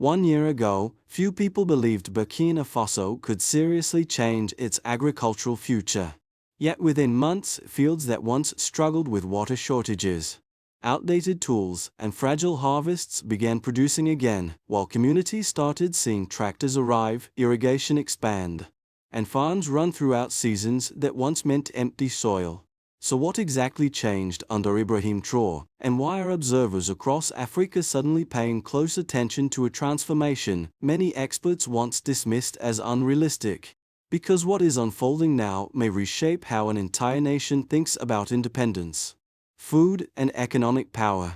1 year ago, few people believed Burkina Faso could seriously change its agricultural future. Yet within months, fields that once struggled with water shortages, outdated tools, and fragile harvests began producing again, while communities started seeing tractors arrive, irrigation expand, and farms run throughout seasons that once meant empty soil. So what exactly changed under Ibrahim Traoré, and why are observers across Africa suddenly paying close attention to a transformation many experts once dismissed as unrealistic? Because what is unfolding now may reshape how an entire nation thinks about independence, food, and economic power.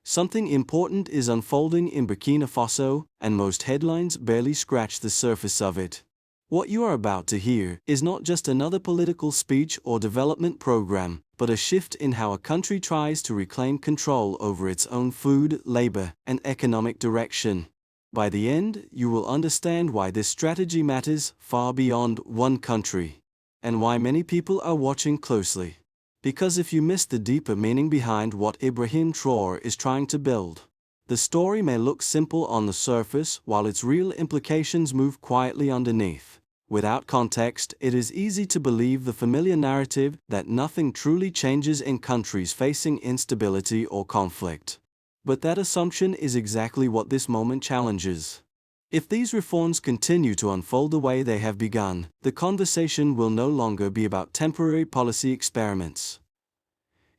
Something important is unfolding in Burkina Faso, and most headlines barely scratch the surface of it. What you are about to hear is not just another political speech or development program, but a shift in how a country tries to reclaim control over its own food, labor, and economic direction. By the end, you will understand why this strategy matters far beyond one country, and why many people are watching closely. Because if you miss the deeper meaning behind what Ibrahim Traoré is trying to build, the story may look simple on the surface while its real implications move quietly underneath. Without context, it is easy to believe the familiar narrative that nothing truly changes in countries facing instability or conflict. But that assumption is exactly what this moment challenges. If these reforms continue to unfold the way they have begun, the conversation will no longer be about temporary policy experiments.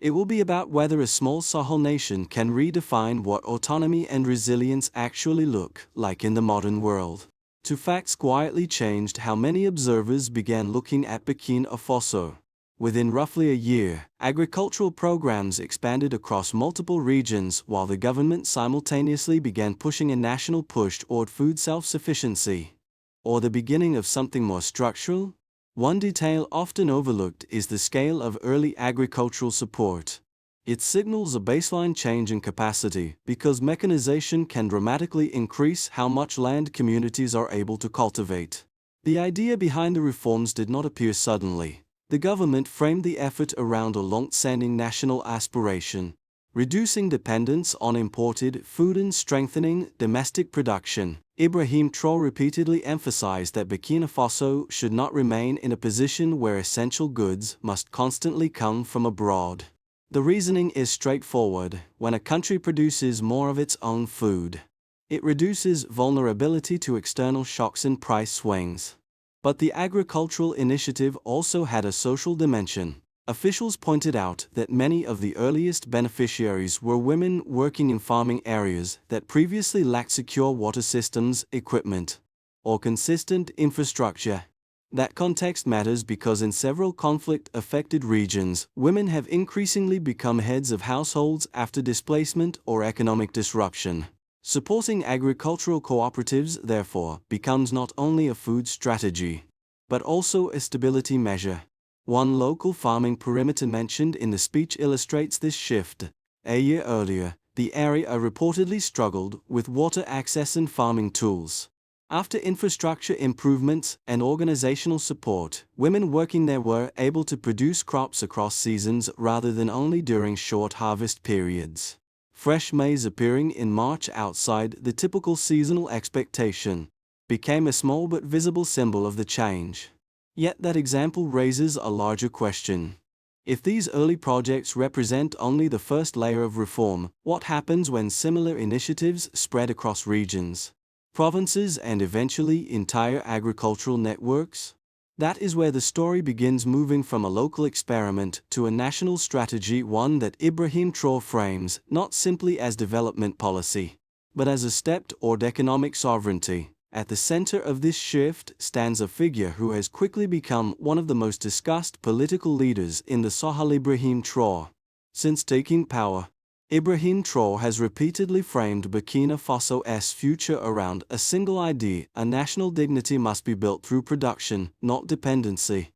It will be about whether a small Sahel nation can redefine what autonomy and resilience actually look like in the modern world. Two facts quietly changed how many observers began looking at Burkina Faso. Within roughly a year, agricultural programs expanded across multiple regions while the government simultaneously began pushing a national push toward food self-sufficiency. Or the beginning of something more structural? One detail often overlooked is the scale of early agricultural support. It signals a baseline change in capacity because mechanization can dramatically increase how much land communities are able to cultivate. The idea behind the reforms did not appear suddenly. The government framed the effort around a long-standing national aspiration: reducing dependence on imported food and strengthening domestic production. Ibrahim Traoré repeatedly emphasized that Burkina Faso should not remain in a position where essential goods must constantly come from abroad. The reasoning is straightforward: when a country produces more of its own food, it reduces vulnerability to external shocks and price swings. But the agricultural initiative also had a social dimension. Officials pointed out that many of the earliest beneficiaries were women working in farming areas that previously lacked secure water systems, equipment, or consistent infrastructure. That context matters because in several conflict-affected regions, women have increasingly become heads of households after displacement or economic disruption. Supporting agricultural cooperatives, therefore, becomes not only a food strategy, but also a stability measure. One local farming perimeter mentioned in the speech illustrates this shift. A year earlier, the area reportedly struggled with water access and farming tools. After infrastructure improvements and organizational support, women working there were able to produce crops across seasons rather than only during short harvest periods. Fresh maize appearing in March outside the typical seasonal expectation became a small but visible symbol of the change. Yet that example raises a larger question. If these early projects represent only the first layer of reform, what happens when similar initiatives spread across regions, provinces, and eventually entire agricultural networks? That is where the story begins, moving from a local experiment to a national strategy, one that Ibrahim Traoré frames not simply as development policy, but as a step toward economic sovereignty. At the center of this shift stands a figure who has quickly become one of the most discussed political leaders in the Sahel: Ibrahim Traoré. Since taking power, Ibrahim Traoré has repeatedly framed Burkina Faso's future around a single idea: a national dignity must be built through production, not dependency.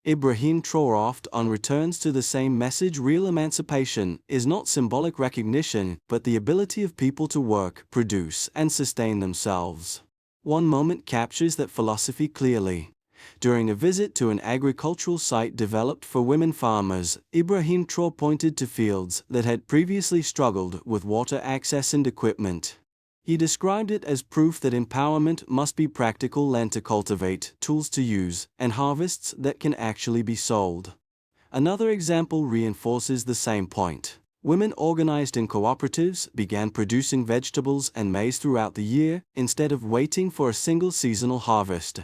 Ibrahim Traoré often returns to the same message: real emancipation is not symbolic recognition, but the ability of people to work, produce, and sustain themselves. One moment captures that philosophy clearly. During a visit to an agricultural site developed for women farmers, Ibrahim Traoré pointed to fields that had previously struggled with water access and equipment. He described it as proof that empowerment must be practical: land to cultivate, tools to use, and harvests that can actually be sold. Another example reinforces the same point. Women organized in cooperatives began producing vegetables and maize throughout the year instead of waiting for a single seasonal harvest.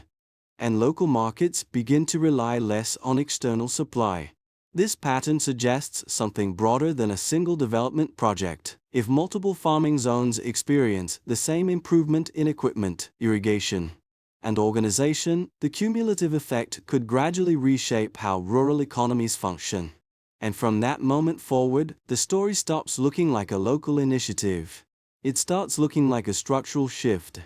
And local markets begin to rely less on external supply. This pattern suggests something broader than a single development project. If multiple farming zones experience the same improvement in equipment, irrigation, and organization, the cumulative effect could gradually reshape how rural economies function. And from that moment forward, the story stops looking like a local initiative. It starts looking like a structural shift.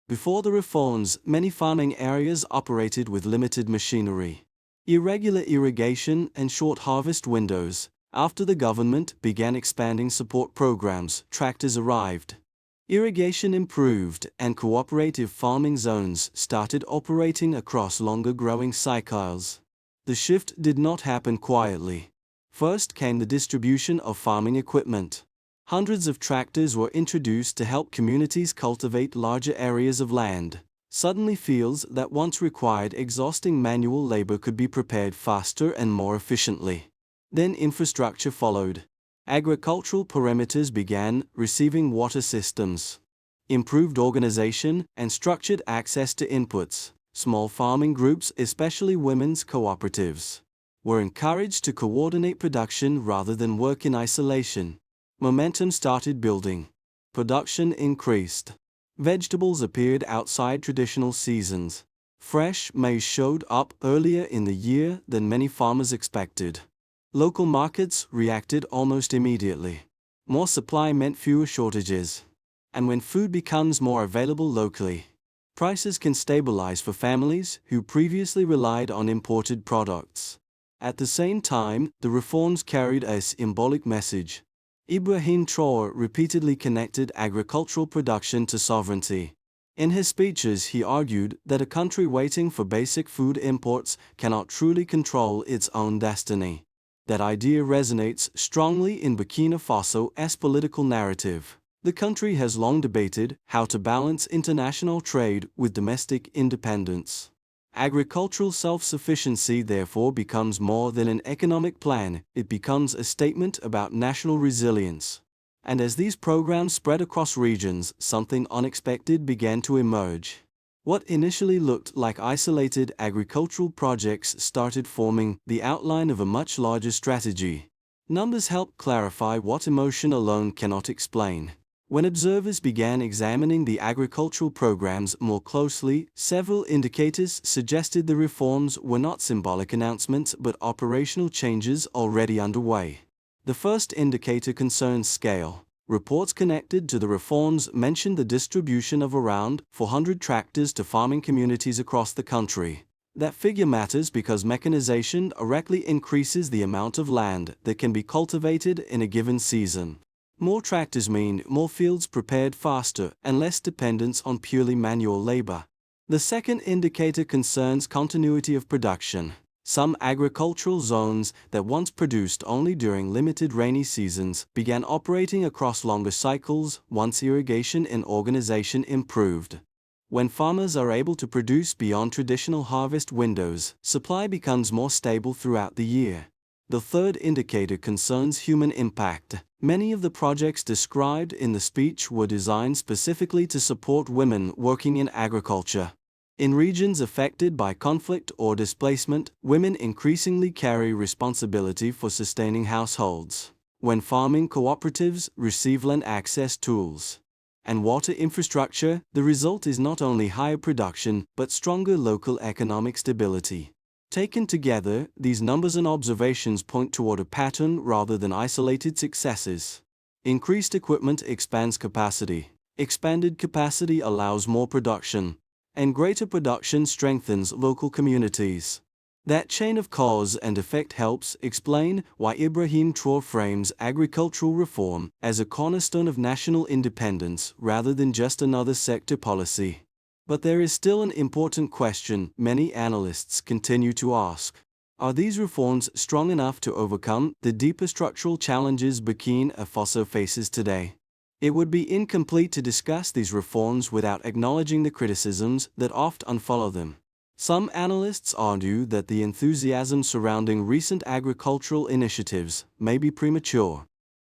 Before the reforms, many farming areas operated with limited machinery, irregular irrigation, and short harvest windows. After the government began expanding support programs, tractors arrived. Irrigation improved, and cooperative farming zones started operating across longer growing cycles. The shift did not happen quietly. First came the distribution of farming equipment. Hundreds of tractors were introduced to help communities cultivate larger areas of land. Suddenly, fields that once required exhausting manual labor could be prepared faster and more efficiently. Then infrastructure followed. Agricultural perimeters began receiving water systems, improved organization, and structured access to inputs. Small farming groups, especially women's cooperatives, were encouraged to coordinate production rather than work in isolation. Momentum started building. Production increased. Vegetables appeared outside traditional seasons. Fresh maize showed up earlier in the year than many farmers expected. Local markets reacted almost immediately. More supply meant fewer shortages. And when food becomes more available locally, prices can stabilize for families who previously relied on imported products. At the same time, the reforms carried a symbolic message. Ibrahim Traoré repeatedly connected agricultural production to sovereignty. In his speeches, he argued that a country waiting for basic food imports cannot truly control its own destiny. That idea resonates strongly in Burkina Faso's political narrative. The country has long debated how to balance international trade with domestic independence. Agricultural self-sufficiency therefore becomes more than an economic plan, it becomes a statement about national resilience. And as these programs spread across regions, something unexpected began to emerge. What initially looked like isolated agricultural projects started forming the outline of a much larger strategy. Numbers help clarify what emotion alone cannot explain. When observers began examining the agricultural programs more closely, several indicators suggested the reforms were not symbolic announcements but operational changes already underway. The first indicator concerns scale. Reports connected to the reforms mentioned the distribution of around 400 tractors to farming communities across the country. That figure matters because mechanization directly increases the amount of land that can be cultivated in a given season. More tractors mean more fields prepared faster and less dependence on purely manual labor. The second indicator concerns continuity of production. Some agricultural zones that once produced only during limited rainy seasons began operating across longer cycles once irrigation and organization improved. When farmers are able to produce beyond traditional harvest windows, supply becomes more stable throughout the year. The third indicator concerns human impact. Many of the projects described in the speech were designed specifically to support women working in agriculture. In regions affected by conflict or displacement, women increasingly carry responsibility for sustaining households. When farming cooperatives receive land access tools and water infrastructure, the result is not only higher production but stronger local economic stability. Taken together, these numbers and observations point toward a pattern rather than isolated successes. Increased equipment expands capacity. Expanded capacity allows more production. And greater production strengthens local communities. That chain of cause and effect helps explain why Ibrahim Traoré frames agricultural reform as a cornerstone of national independence rather than just another sector policy. But there is still an important question many analysts continue to ask. Are these reforms strong enough to overcome the deeper structural challenges Burkina Faso faces today? It would be incomplete to discuss these reforms without acknowledging the criticisms that often follow them. Some analysts argue that the enthusiasm surrounding recent agricultural initiatives may be premature.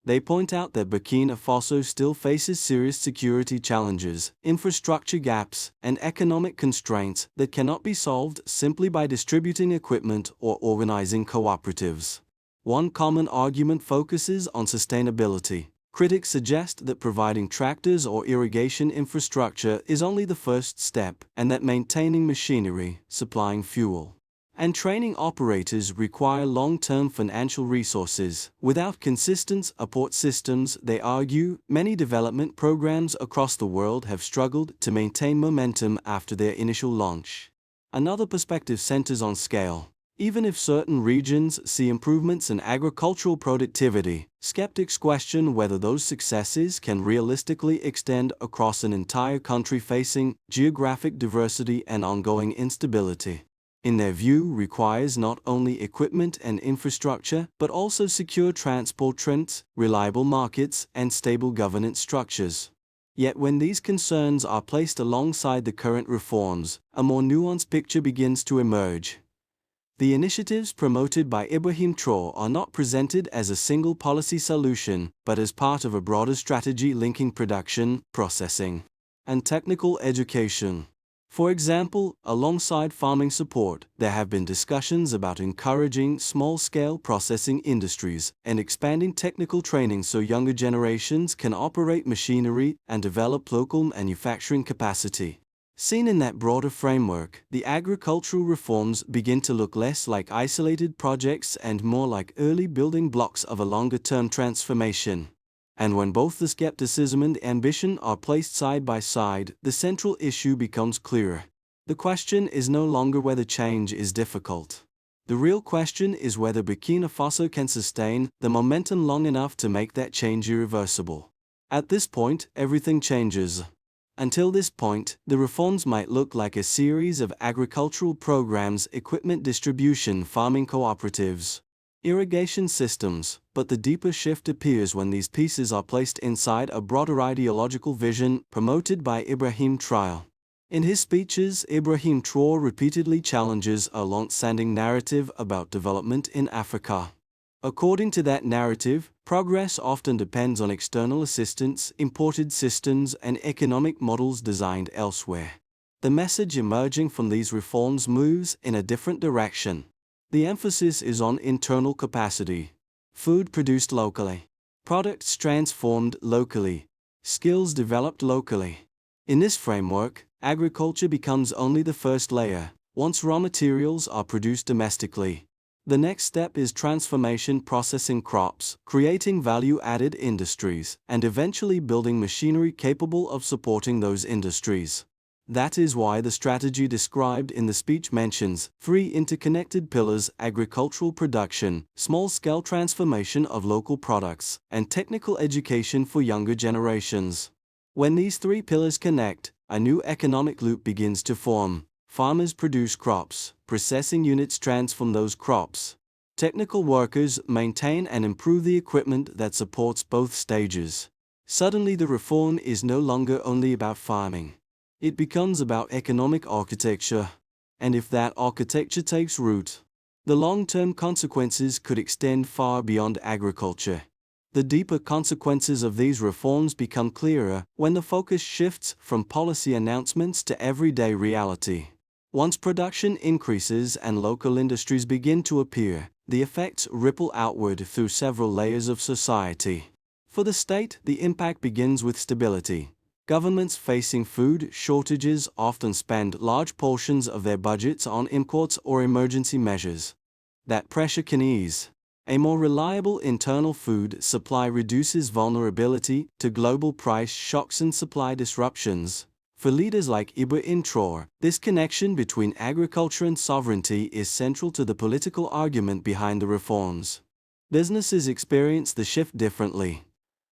They point out that Burkina Faso still faces serious security challenges, infrastructure gaps, and economic constraints that cannot be solved simply by distributing equipment or organizing cooperatives. One common argument focuses on sustainability. Critics suggest that providing tractors or irrigation infrastructure is only the first step, and that maintaining machinery, supplying fuel, and training operators require long-term financial resources. Without consistent support systems, they argue, many development programs across the world have struggled to maintain momentum after their initial launch. Another perspective centers on scale. Even if certain regions see improvements in agricultural productivity, skeptics question whether those successes can realistically extend across an entire country facing geographic diversity and ongoing instability. In their view, requires not only equipment and infrastructure, but also secure transport trends, reliable markets, and stable governance structures. Yet when these concerns are placed alongside the current reforms, a more nuanced picture begins to emerge. The initiatives promoted by Ibrahim Traoré are not presented as a single policy solution, but as part of a broader strategy linking production, processing, and technical education. For example, alongside farming support, there have been discussions about encouraging small-scale processing industries and expanding technical training so younger generations can operate machinery and develop local manufacturing capacity. Seen in that broader framework, the agricultural reforms begin to look less like isolated projects and more like early building blocks of a longer-term transformation. And when both the skepticism and the ambition are placed side by side, the central issue becomes clearer. The question is no longer whether change is difficult. The real question is whether Burkina Faso can sustain the momentum long enough to make that change irreversible. At this point, everything changes. Until this point, the reforms might look like a series of agricultural programs, equipment distribution, farming cooperatives, irrigation systems, but the deeper shift appears when these pieces are placed inside a broader ideological vision promoted by Ibrahim Traoré. In his speeches, Ibrahim Traoré repeatedly challenges a long-standing narrative about development in Africa. According to that narrative, progress often depends on external assistance, imported systems, and economic models designed elsewhere. The message emerging from these reforms moves in a different direction. The emphasis is on internal capacity, food produced locally, products transformed locally, skills developed locally. In this framework, agriculture becomes only the first layer. Once raw materials are produced domestically, the next step is transformation, processing crops, creating value-added industries, and eventually building machinery capable of supporting those industries. That is why the strategy described in the speech mentions 3 interconnected pillars: agricultural production, small-scale transformation of local products, and technical education for younger generations. When these 3 pillars connect, a new economic loop begins to form. Farmers produce crops, processing units transform those crops. Technical workers maintain and improve the equipment that supports both stages. Suddenly the reform is no longer only about farming. It becomes about economic architecture. And if that architecture takes root, the long-term consequences could extend far beyond agriculture. The deeper consequences of these reforms become clearer when the focus shifts from policy announcements to everyday reality. Once production increases and local industries begin to appear, the effects ripple outward through several layers of society. For the state, the impact begins with stability. Governments facing food shortages often spend large portions of their budgets on imports or emergency measures. That pressure can ease. A more reliable internal food supply reduces vulnerability to global price shocks and supply disruptions. For leaders like Ibrahim Traoré, this connection between agriculture and sovereignty is central to the political argument behind the reforms. Businesses experience the shift differently.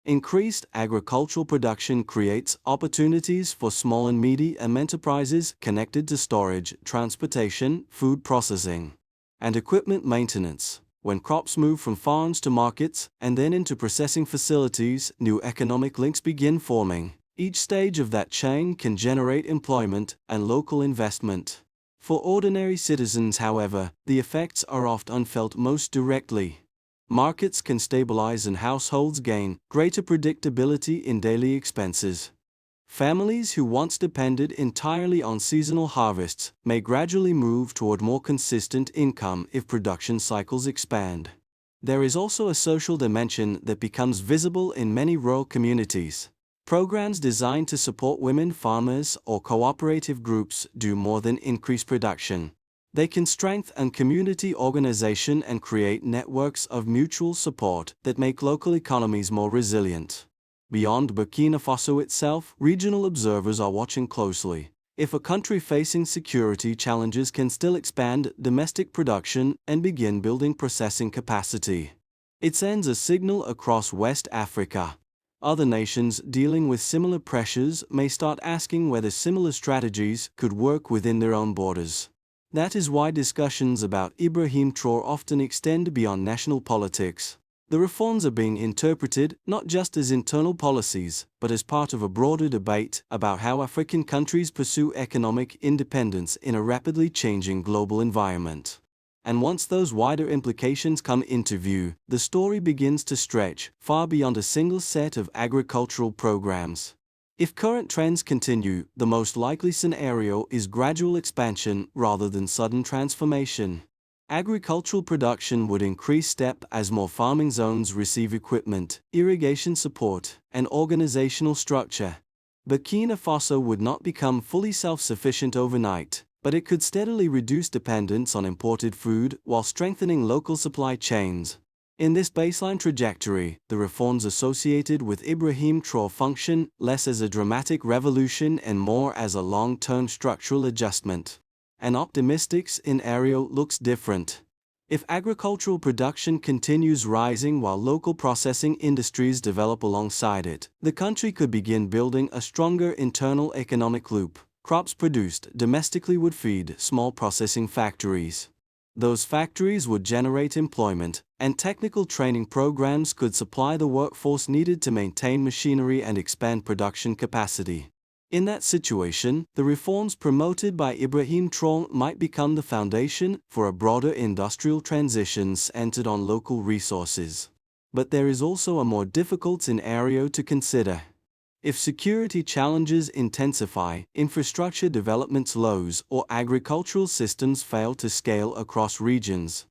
Increased agricultural production creates opportunities for small and medium enterprises connected to storage, transportation, food processing, and equipment maintenance. When crops move from farms to markets and then into processing facilities, new economic links begin forming. Each stage of that chain can generate employment and local investment. For ordinary citizens, however, the effects are often felt most directly. Markets can stabilize and households gain greater predictability in daily expenses. Families who once depended entirely on seasonal harvests may gradually move toward more consistent income if production cycles expand. There is also a social dimension that becomes visible in many rural communities. Programs designed to support women farmers or cooperative groups do more than increase production. They can strengthen community organization and create networks of mutual support that make local economies more resilient. Beyond Burkina Faso itself, regional observers are watching closely. If a country facing security challenges can still expand domestic production and begin building processing capacity, it sends a signal across West Africa. Other nations dealing with similar pressures may start asking whether similar strategies could work within their own borders. That is why discussions about Ibrahim Traoré often extend beyond national politics. The reforms are being interpreted not just as internal policies, but as part of a broader debate about how African countries pursue economic independence in a rapidly changing global environment. And once those wider implications come into view, the story begins to stretch far beyond a single set of agricultural programs. If current trends continue, the most likely scenario is gradual expansion rather than sudden transformation. Agricultural production would increase step as more farming zones receive equipment, irrigation support, and organizational structure. Burkina Faso would not become fully self-sufficient overnight, but it could steadily reduce dependence on imported food while strengthening local supply chains. In this baseline trajectory, the reforms associated with Ibrahim Traoré function less as a dramatic revolution and more as a long-term structural adjustment. An optimistic scenario looks different. If agricultural production continues rising while local processing industries develop alongside it, the country could begin building a stronger internal economic loop. Crops produced domestically would feed small processing factories. Those factories would generate employment, and technical training programs could supply the workforce needed to maintain machinery and expand production capacity. In that situation, the reforms promoted by Ibrahim Traoré might become the foundation for a broader industrial transition centered on local resources. But there is also a more difficult scenario to consider. If security challenges intensify, infrastructure development slows, or agricultural systems fail to scale across regions,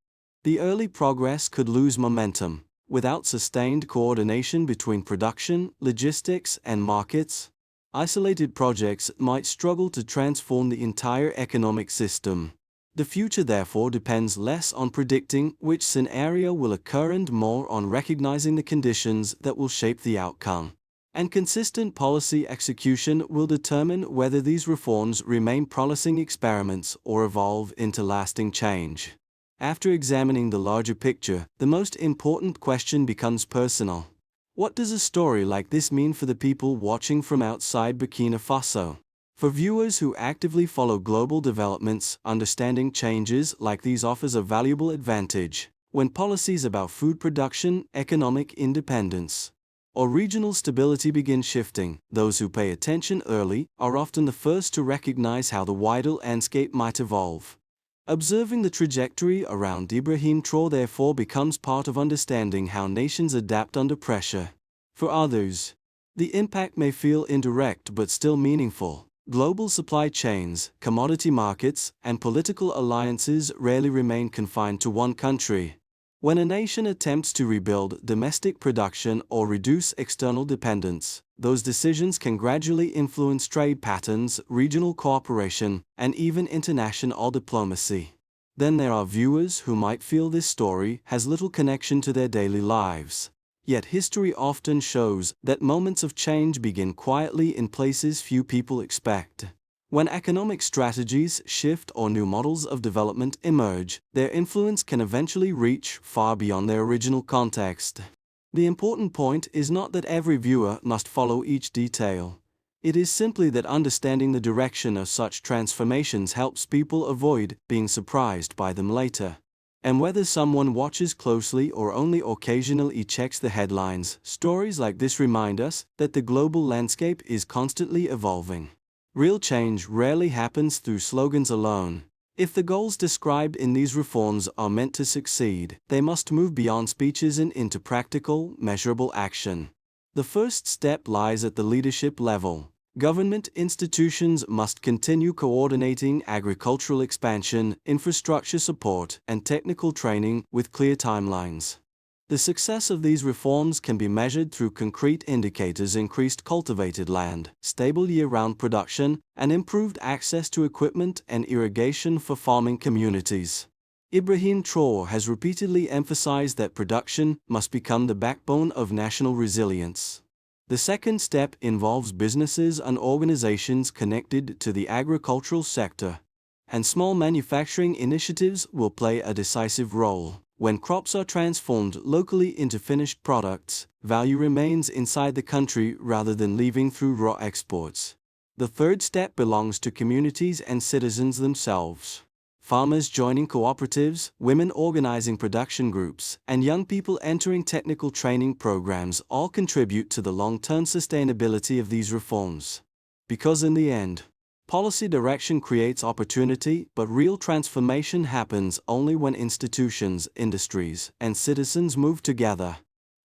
the early progress could lose momentum. Without sustained coordination between production, logistics, and markets, isolated projects might struggle to transform the entire economic system. The future therefore depends less on predicting which scenario will occur and more on recognizing the conditions that will shape the outcome. And consistent policy execution will determine whether these reforms remain promising experiments or evolve into lasting change. After examining the larger picture, the most important question becomes personal. What does a story like this mean for the people watching from outside Burkina Faso? For viewers who actively follow global developments, understanding changes like these offers a valuable advantage. When policies about food production, economic independence, or regional stability begin shifting, those who pay attention early are often the first to recognize how the wider landscape might evolve. Observing the trajectory around Ibrahim Traoré therefore becomes part of understanding how nations adapt under pressure. For others, the impact may feel indirect but still meaningful. Global supply chains, commodity markets, and political alliances rarely remain confined to one country. When a nation attempts to rebuild domestic production or reduce external dependence, those decisions can gradually influence trade patterns, regional cooperation, and even international diplomacy. Then there are viewers who might feel this story has little connection to their daily lives. Yet history often shows that moments of change begin quietly in places few people expect. When economic strategies shift or new models of development emerge, their influence can eventually reach far beyond their original context. The important point is not that every viewer must follow each detail. It is simply that understanding the direction of such transformations helps people avoid being surprised by them later. And whether someone watches closely or only occasionally checks the headlines, stories like this remind us that the global landscape is constantly evolving. Real change rarely happens through slogans alone. If the goals described in these reforms are meant to succeed, they must move beyond speeches and into practical, measurable action. The first step lies at the leadership level. Government institutions must continue coordinating agricultural expansion, infrastructure support, and technical training with clear timelines. The success of these reforms can be measured through concrete indicators: increased cultivated land, stable year-round production, and improved access to equipment and irrigation for farming communities. Ibrahim Traoré has repeatedly emphasized that production must become the backbone of national resilience. The second step involves businesses and organizations connected to the agricultural sector, and small manufacturing initiatives will play a decisive role. When crops are transformed locally into finished products, value remains inside the country rather than leaving through raw exports. The third step belongs to communities and citizens themselves. Farmers joining cooperatives, women organizing production groups, and young people entering technical training programs all contribute to the long-term sustainability of these reforms. Because in the end, policy direction creates opportunity, but real transformation happens only when institutions, industries, and citizens move together.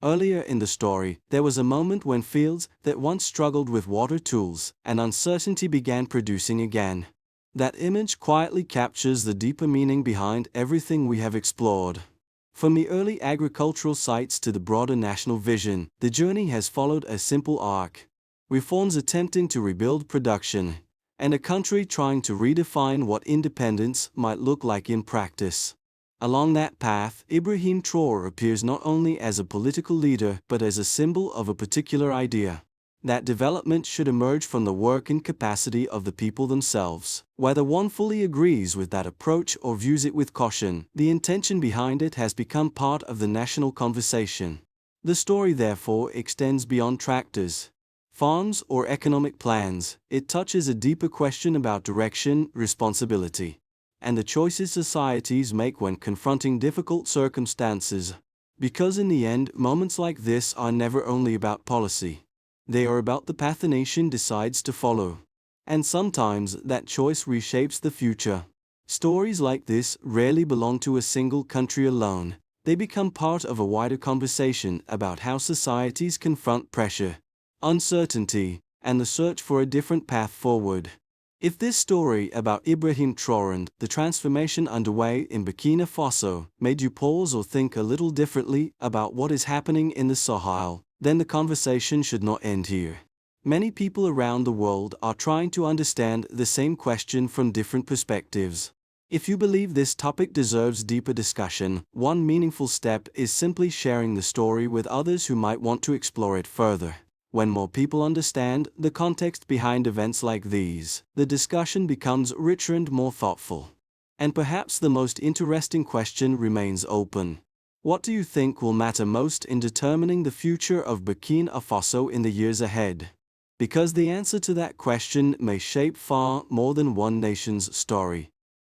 Earlier in the story, there was a moment when fields that once struggled with water tools and uncertainty began producing again. That image quietly captures the deeper meaning behind everything we have explored. From the early agricultural sites to the broader national vision, the journey has followed a simple arc. Reforms attempting to rebuild production, and a country trying to redefine what independence might look like in practice. Along that path, Ibrahim Traoré appears not only as a political leader but as a symbol of a particular idea. That development should emerge from the work and capacity of the people themselves. Whether one fully agrees with that approach or views it with caution, the intention behind it has become part of the national conversation. The story therefore extends beyond tractors, farms, or economic plans. It touches a deeper question about direction, responsibility, and the choices societies make when confronting difficult circumstances. Because in the end, moments like this are never only about policy. They are about the path a nation decides to follow. And sometimes that choice reshapes the future. Stories like this rarely belong to a single country alone. They become part of a wider conversation about how societies confront pressure, uncertainty, and the search for a different path forward. If this story about Ibrahim Traoré and the transformation underway in Burkina Faso made you pause or think a little differently about what is happening in the Sahel, then the conversation should not end here. Many people around the world are trying to understand the same question from different perspectives. If you believe this topic deserves deeper discussion, one meaningful step is simply sharing the story with others who might want to explore it further. When more people understand the context behind events like these, the discussion becomes richer and more thoughtful. And perhaps the most interesting question remains open. What do you think will matter most in determining the future of Burkina Faso in the years ahead? Because the answer to that question may shape far more than one nation's story.